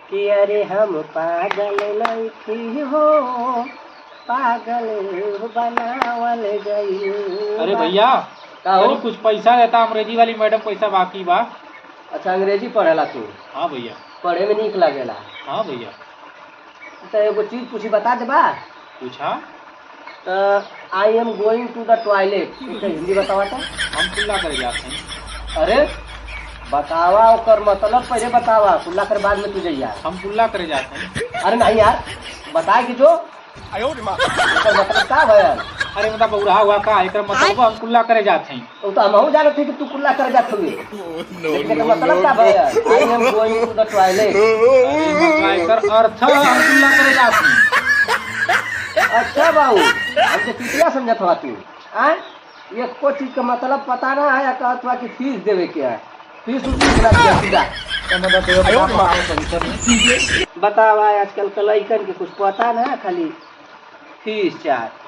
कि अरे हम पागल नहीं हो, पागल बनावल गई। अरे भैया हो कुछ पैसा देता, अंग्रेजी वाली मैडम पैसा बाकी बा। अच्छा अंग्रेजी पढ़ेला तू? हाँ भैया। पढ़े में नीक लगेला? हाँ भैया। तो एगो चीज पूछी बता देबा? पूछा। I am going to the toilet, Hindi बतावा तो। हम कुल्ला करे जाते हैं। अरे बतावा ओकर मतलब पहले बतावा, कुल्ला कर बाद में तू जइया। हम कुल्ला करे जाते हैं। अरे नहीं यार बता कि जो मतलब का भयल? अरे मतलब बउरा हुआ का एकर मतलब हम कुल्ला करे जाते हैं। तो हमहू जानत थे कि तू कुल्ला कर जात हुए, लेकिन एकर मतलब का भयल? I am going to the toilet. अरे मतलब एकर अर्थ हम कुल्ला करे जाते हैं। अच्छा बाबू हमसे कितना समझत हुआ तू? ये कोई चीज का मतलब पता ना है, कहत हुआ कि फीस देवे के है, फीस बतावा। आजकल के लइकन के कुछ पता ना, खाली फीस चार्ज।